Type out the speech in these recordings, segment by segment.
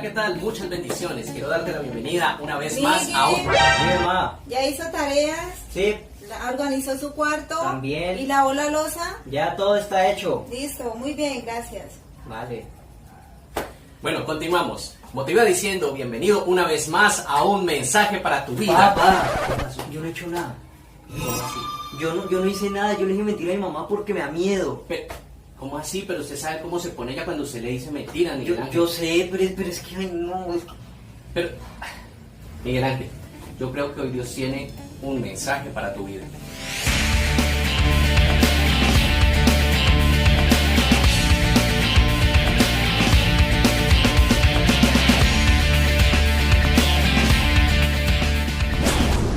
¿qué tal? Muchas bendiciones. Quiero darte la bienvenida una vez más Miguel. a un... Sí, mamá. ¿Ya hizo tareas? Sí, ¿Organizó su cuarto? También. ¿Y lavó la loza? ya todo está hecho. Listo, muy bien, gracias. Vale. Bueno, continuamos. Como te iba diciendo, bienvenido una vez más a un mensaje para tu vida. Papá, ¿qué pasó? Yo no he hecho nada. ¿Cómo así? Yo no hice nada, yo le dije mentira a mi mamá porque me da miedo. ¿Cómo así? Pero usted sabe cómo se pone ella cuando se le dice mentira, Miguel Ángel. Yo sé, pero es que ay, no, es que... Pero, Miguel Ángel, yo creo que hoy Dios tiene un mensaje para tu vida.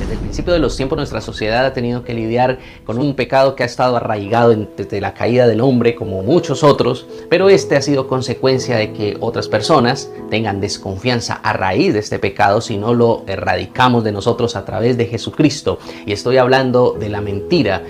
Desde el principio de los tiempos nuestra sociedad ha tenido que lidiar con un pecado que ha estado arraigado desde la caída del hombre como muchos otros, pero este ha sido consecuencia de que otras personas tengan desconfianza a raíz de este pecado si no lo erradicamos de nosotros a través de Jesucristo. Y estoy hablando de la mentira,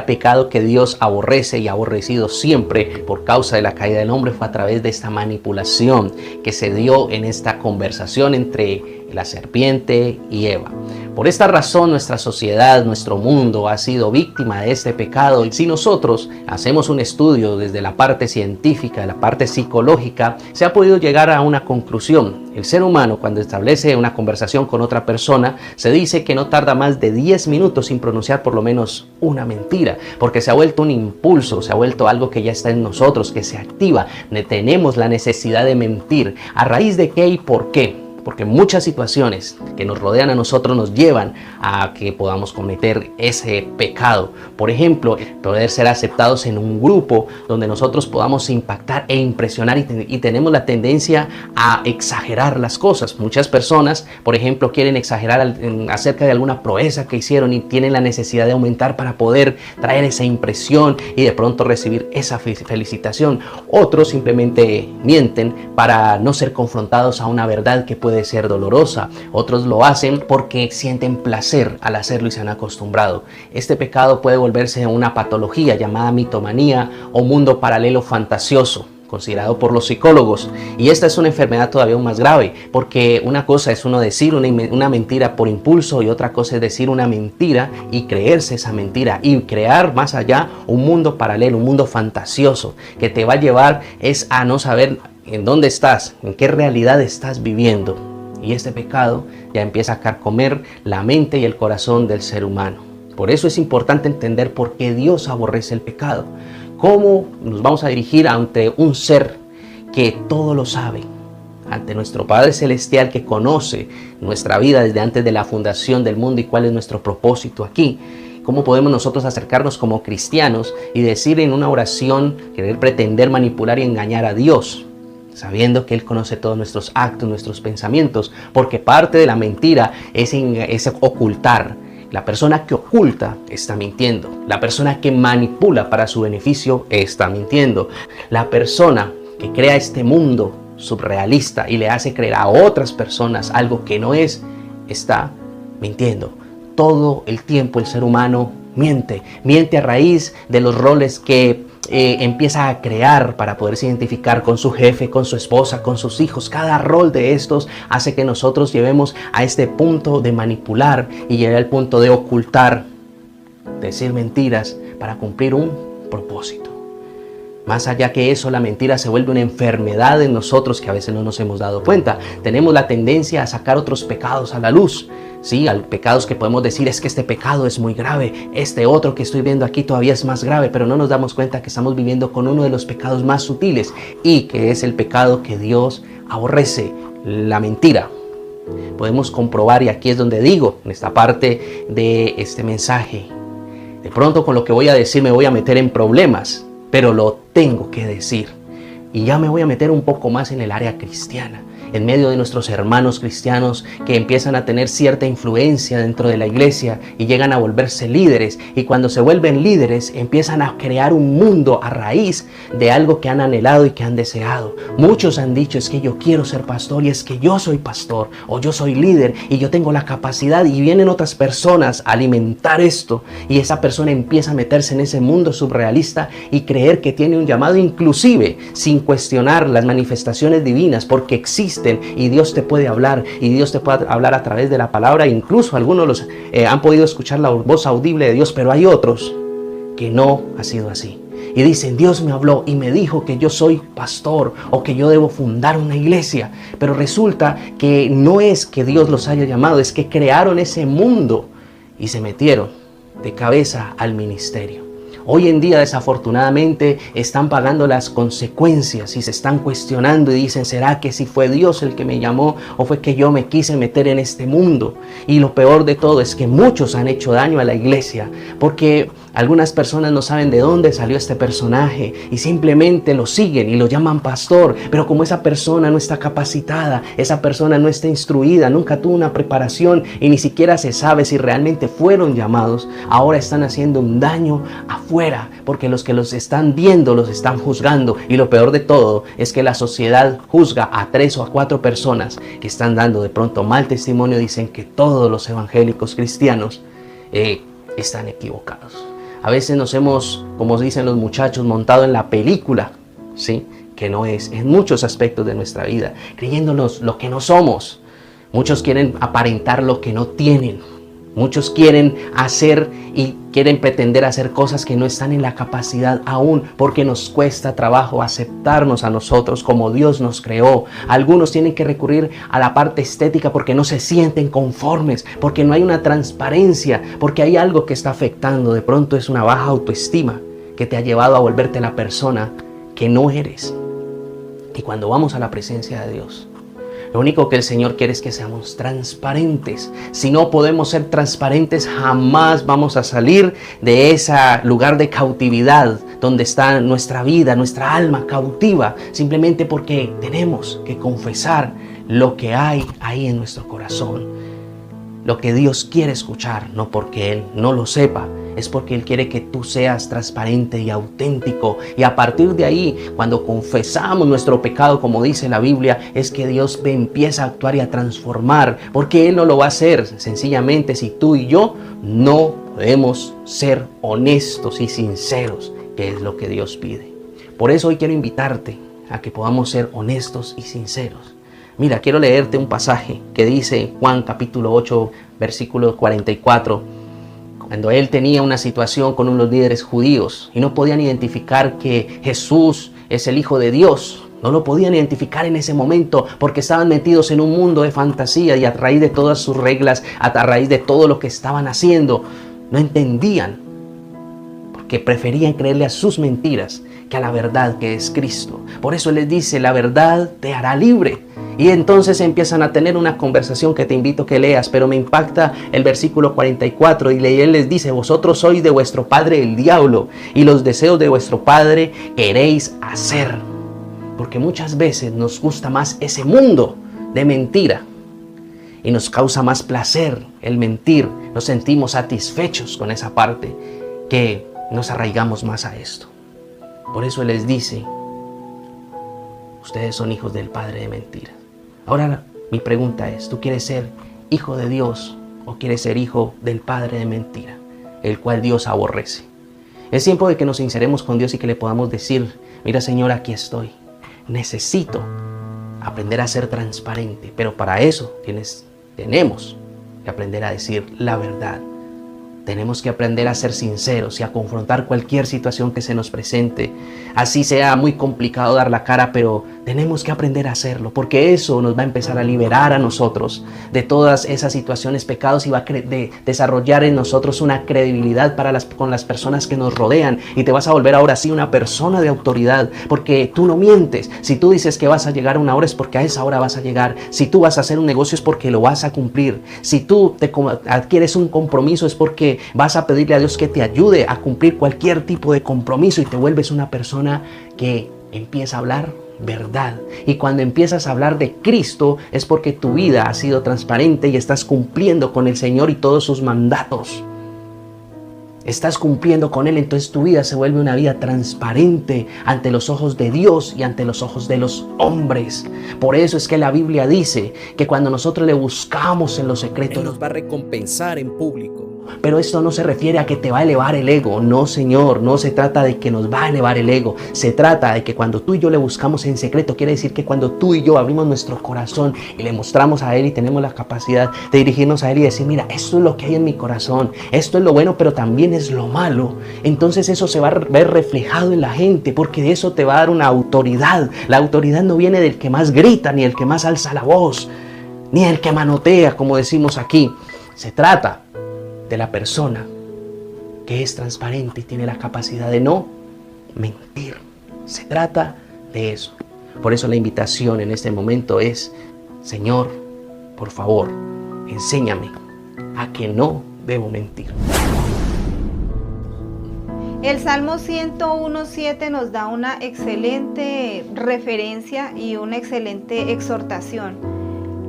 pecado que Dios aborrece y ha aborrecido siempre por causa de la caída del hombre. Fue a través de esta manipulación que se dio en esta conversación entre la serpiente y Eva. Por esta razón nuestra sociedad, nuestro mundo ha sido víctima de este pecado, y si nosotros hacemos un estudio desde la parte científica, la parte psicológica, se ha podido llegar a una conclusión. El ser humano, cuando establece una conversación con otra persona, se dice que no tarda más de 10 minutos sin pronunciar por lo menos una mentira, porque se ha vuelto un impulso, se ha vuelto algo que ya está en nosotros, que se activa. Tenemos la necesidad de mentir. ¿A raíz de qué y por qué? Porque muchas situaciones que nos rodean a nosotros nos llevan a que podamos cometer ese pecado. Por ejemplo, poder ser aceptados en un grupo donde nosotros podamos impactar e impresionar, y tenemos la tendencia a exagerar las cosas. Muchas personas, por ejemplo, quieren exagerar acerca de alguna proeza que hicieron y tienen la necesidad de aumentar para poder traer esa impresión y de pronto recibir esa felicitación. Otros simplemente mienten para no ser confrontados a una verdad que puede ser dolorosa. Otros lo hacen porque sienten placer al hacerlo y se han acostumbrado. Este pecado puede volverse una patología llamada mitomanía o mundo paralelo fantasioso, considerado por los psicólogos. Y esta es una enfermedad todavía más grave, porque una cosa es uno decir una mentira por impulso y otra cosa es decir una mentira y creerse esa mentira y crear más allá un mundo paralelo, un mundo fantasioso que te va a llevar es a no saber en dónde estás, en qué realidad estás viviendo. Y este pecado ya empieza a carcomer la mente y el corazón del ser humano. Por eso es importante entender por qué Dios aborrece el pecado. Cómo nos vamos a dirigir ante un ser que todo lo sabe, ante nuestro Padre Celestial que conoce nuestra vida desde antes de la fundación del mundo y cuál es nuestro propósito aquí. ¿Cómo podemos nosotros acercarnos como cristianos y decir en una oración, querer pretender manipular y engañar a Dios, sabiendo que Él conoce todos nuestros actos, nuestros pensamientos? Porque parte de la mentira es ocultar. La persona que oculta está mintiendo. La persona que manipula para su beneficio está mintiendo. La persona que crea este mundo surrealista y le hace creer a otras personas algo que no es, está mintiendo. Todo el tiempo el ser humano miente a raíz de los roles que empieza a crear para poderse identificar con su jefe, con su esposa, con sus hijos. Cada rol de estos hace que nosotros llevemos a este punto de manipular y llegar al punto de ocultar, decir mentiras para cumplir un propósito. Más allá que eso, la mentira se vuelve una enfermedad en nosotros que a veces no nos hemos dado cuenta. Tenemos la tendencia a sacar otros pecados a la luz. Sí, hay pecados que podemos decir es que este pecado es muy grave, este otro que estoy viendo aquí todavía es más grave, pero no nos damos cuenta que estamos viviendo con uno de los pecados más sutiles y que es el pecado que Dios aborrece, la mentira. Podemos comprobar, y aquí es donde digo, en esta parte de este mensaje, de pronto con lo que voy a decir me voy a meter en problemas, pero lo tengo que decir. Y ya me voy a meter un poco más en el área cristiana, en medio de nuestros hermanos cristianos que empiezan a tener cierta influencia dentro de la iglesia y llegan a volverse líderes, y cuando se vuelven líderes empiezan a crear un mundo a raíz de algo que han anhelado y que han deseado. Muchos han dicho es que yo quiero ser pastor y es que yo soy pastor o yo soy líder y yo tengo la capacidad, y vienen otras personas a alimentar esto y esa persona empieza a meterse en ese mundo surrealista y creer que tiene un llamado, inclusive sin cuestionar las manifestaciones divinas, porque existen y Dios te puede hablar, y Dios te puede hablar a través de la palabra. Incluso algunos han podido escuchar la voz audible de Dios, pero hay otros que no ha sido así. Y dicen, Dios me habló y me dijo que yo soy pastor o que yo debo fundar una iglesia. Pero resulta que no es que Dios los haya llamado, es que crearon ese mundo y se metieron de cabeza al ministerio. Hoy en día, desafortunadamente, están pagando las consecuencias y se están cuestionando y dicen, ¿será que si fue Dios el que me llamó o fue que yo me quise meter en este mundo? Y lo peor de todo es que muchos han hecho daño a la iglesia porque algunas personas no saben de dónde salió este personaje y simplemente lo siguen y lo llaman pastor, pero como esa persona no está capacitada, esa persona no está instruida, nunca tuvo una preparación y ni siquiera se sabe si realmente fueron llamados, ahora están haciendo un daño afuera porque los que los están viendo los están juzgando. Y lo peor de todo es que la sociedad juzga a 3 o a 4 personas que están dando de pronto mal testimonio. Dicen que todos los evangélicos cristianos están equivocados. A veces nos hemos, como dicen los muchachos, montado en la película, ¿sí? Que no es, en muchos aspectos de nuestra vida, creyéndonos lo que no somos. Muchos quieren aparentar lo que no tienen. Muchos quieren hacer y quieren pretender hacer cosas que no están en la capacidad aún, porque nos cuesta trabajo aceptarnos a nosotros como Dios nos creó. Algunos tienen que recurrir a la parte estética porque no se sienten conformes, porque no hay una transparencia, porque hay algo que está afectando. De pronto es una baja autoestima que te ha llevado a volverte la persona que no eres. Y cuando vamos a la presencia de Dios, lo único que el Señor quiere es que seamos transparentes. Si no podemos ser transparentes, jamás vamos a salir de ese lugar de cautividad donde está nuestra vida, nuestra alma cautiva, simplemente porque tenemos que confesar lo que hay ahí en nuestro corazón. Lo que Dios quiere escuchar, no porque Él no lo sepa, es porque Él quiere que tú seas transparente y auténtico. Y a partir de ahí, cuando confesamos nuestro pecado, como dice la Biblia, es que Dios empieza a actuar y a transformar. Porque Él no lo va a hacer sencillamente si tú y yo no podemos ser honestos y sinceros, que es lo que Dios pide. Por eso hoy quiero invitarte a que podamos ser honestos y sinceros. Mira, quiero leerte un pasaje que dice Juan capítulo 8, versículo 44. Cuando él tenía una situación con unos líderes judíos y no podían identificar que Jesús es el Hijo de Dios. No lo podían identificar en ese momento porque estaban metidos en un mundo de fantasía y a raíz de todas sus reglas, a raíz de todo lo que estaban haciendo, no entendían porque preferían creerle a sus mentiras que a la verdad que es Cristo. Por eso les dice, la verdad te hará libre. Y entonces empiezan a tener una conversación que te invito a que leas, pero me impacta el versículo 44 y él les dice, vosotros sois de vuestro padre el diablo y los deseos de vuestro padre queréis hacer. Porque muchas veces nos gusta más ese mundo de mentira y nos causa más placer el mentir, nos sentimos satisfechos con esa parte que nos arraigamos más a esto. Por eso Él les dice, ustedes son hijos del padre de mentira. Ahora mi pregunta es, ¿tú quieres ser hijo de Dios o quieres ser hijo del padre de mentira, el cual Dios aborrece? Es tiempo de que nos sinceremos con Dios y que le podamos decir, mira Señor, aquí estoy. Necesito aprender a ser transparente, pero para eso tenemos que aprender a decir la verdad. Tenemos que aprender a ser sinceros y a confrontar cualquier situación que se nos presente. Así sea muy complicado dar la cara, pero tenemos que aprender a hacerlo, porque eso nos va a empezar a liberar a nosotros de todas esas situaciones, pecados, y va a desarrollar en nosotros una credibilidad con las personas que nos rodean. Y te vas a volver ahora sí una persona de autoridad, porque tú no mientes. Si tú dices que vas a llegar a una hora es porque a esa hora vas a llegar. Si tú vas a hacer un negocio es porque lo vas a cumplir. Si tú adquieres un compromiso es porque vas a pedirle a Dios que te ayude a cumplir cualquier tipo de compromiso y te vuelves una persona que empieza a hablar verdad. Y cuando empiezas a hablar de Cristo es porque tu vida ha sido transparente y estás cumpliendo con el Señor y todos sus mandatos. Estás cumpliendo con Él, entonces tu vida se vuelve una vida transparente ante los ojos de Dios y ante los ojos de los hombres. Por eso es que la Biblia dice que cuando nosotros le buscamos en lo secreto, Él nos va a recompensar en público. pero esto no se refiere a que te va a elevar el ego. No, Señor, no se trata de que nos va a elevar el ego. Se trata de que cuando tú y yo le buscamos en secreto, quiere decir que cuando tú y yo abrimos nuestro corazón y le mostramos a Él y tenemos la capacidad de dirigirnos a Él y decir, mira, esto es lo que hay en mi corazón, esto es lo bueno, pero también es lo malo. Entonces eso se va a ver reflejado en la gente, porque de eso te va a dar una autoridad. La autoridad no viene del que más grita, ni el que más alza la voz, ni el que manotea, como decimos aquí. Se trata de la persona que es transparente y tiene la capacidad de no mentir. Se trata de eso. Por eso la invitación en este momento es, Señor, por favor, enséñame a que no debo mentir. El Salmo 101:7 nos da una excelente referencia y una excelente exhortación.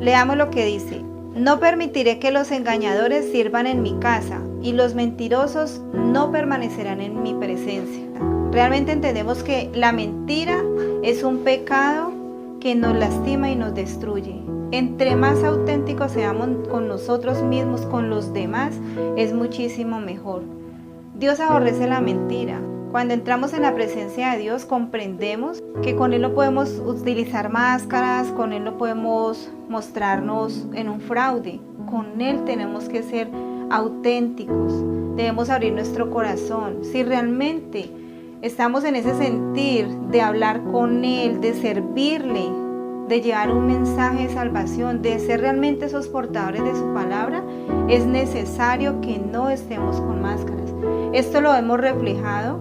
Leamos lo que dice: no permitiré que los engañadores sirvan en mi casa y los mentirosos no permanecerán en mi presencia. Realmente entendemos que la mentira es un pecado que nos lastima y nos destruye. Entre más auténticos seamos con nosotros mismos, con los demás, es muchísimo mejor. Dios aborrece la mentira. Cuando entramos en la presencia de Dios, comprendemos que con Él no podemos utilizar máscaras, con Él no podemos mostrarnos en un fraude. Con Él tenemos que ser auténticos, debemos abrir nuestro corazón. Si realmente estamos en ese sentir de hablar con Él, de servirle, de llevar un mensaje de salvación, de ser realmente esos portadores de su palabra, es necesario que no estemos con máscaras. Esto lo hemos reflejado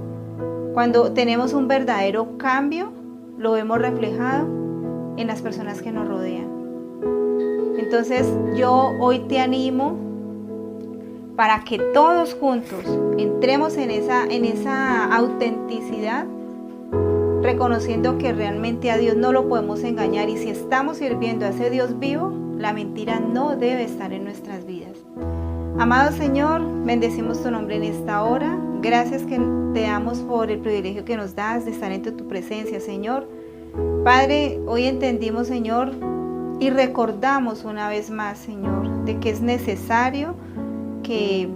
cuando tenemos un verdadero cambio, lo hemos reflejado en las personas que nos rodean. Entonces yo hoy te animo para que todos juntos entremos en esa autenticidad, reconociendo que realmente a Dios no lo podemos engañar, y si estamos sirviendo a ese Dios vivo, la mentira no debe estar en nuestras vidas. Amado Señor, bendecimos tu nombre en esta hora. Gracias que te damos por el privilegio que nos das de estar en tu presencia, Señor. Padre, hoy entendimos, Señor, y recordamos una vez más, Señor, de que es necesario que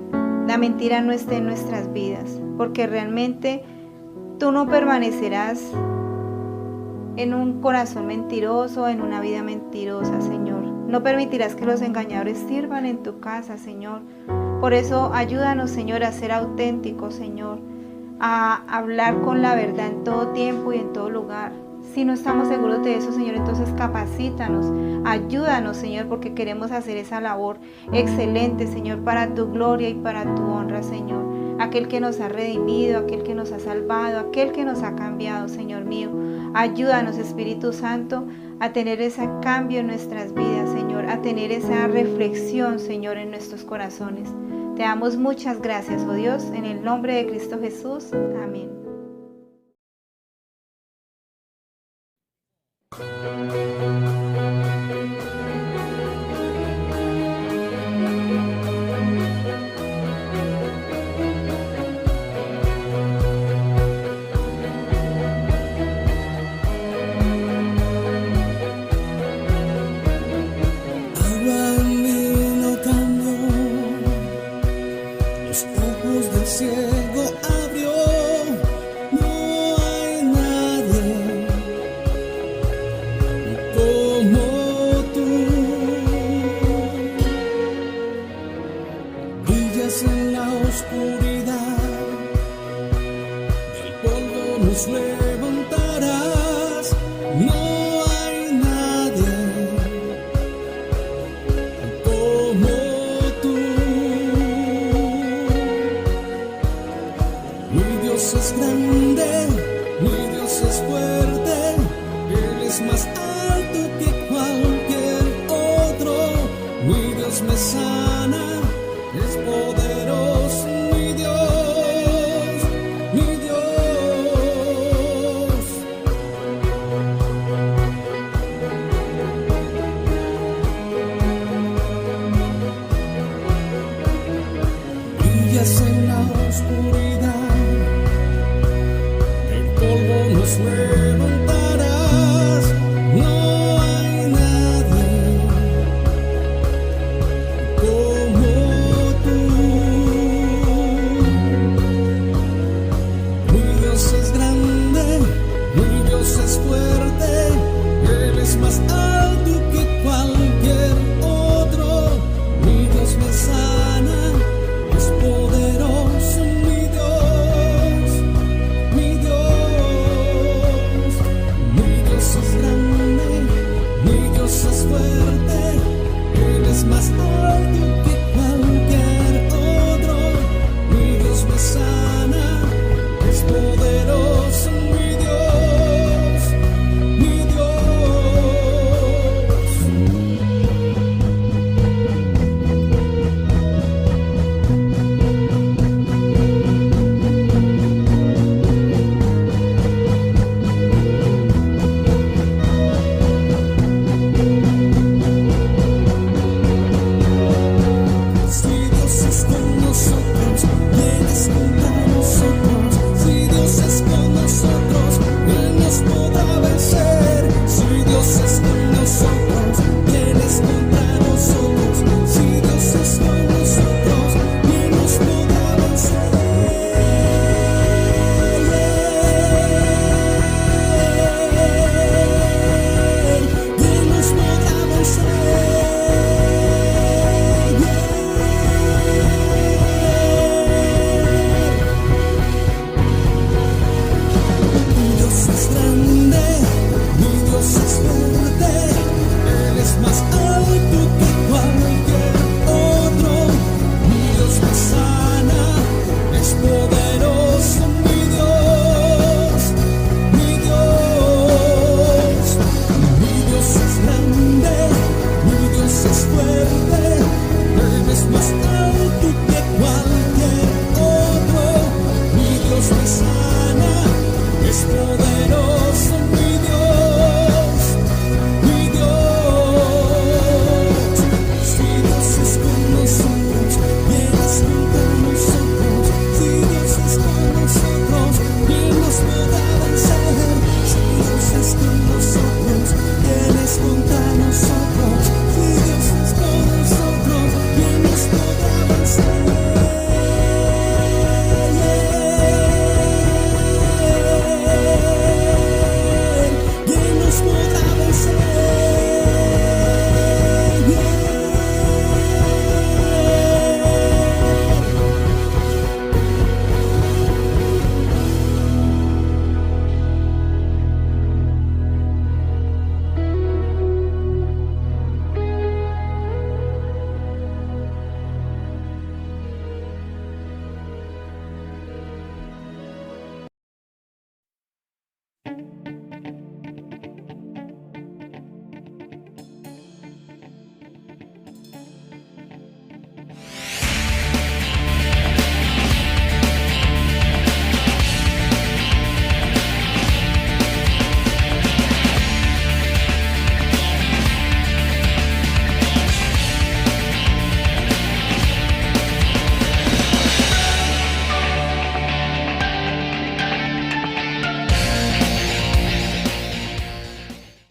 la mentira no esté en nuestras vidas, porque realmente tú no permanecerás en un corazón mentiroso, en una vida mentirosa, Señor. No permitirás que los engañadores sirvan en tu casa, Señor. Por eso ayúdanos, Señor, a ser auténticos, Señor, a hablar con la verdad en todo tiempo y en todo lugar. Si no estamos seguros de eso, Señor, entonces capacítanos, ayúdanos, Señor, porque queremos hacer esa labor excelente, Señor, para tu gloria y para tu honra, Señor. Aquel que nos ha redimido, aquel que nos ha salvado, aquel que nos ha cambiado, Señor mío. Ayúdanos, Espíritu Santo, a tener ese cambio en nuestras vidas, Señor, a tener esa reflexión, Señor, en nuestros corazones. Te damos muchas gracias, oh Dios, en el nombre de Cristo Jesús. Amén. Dios es fuerte, Él es más alto que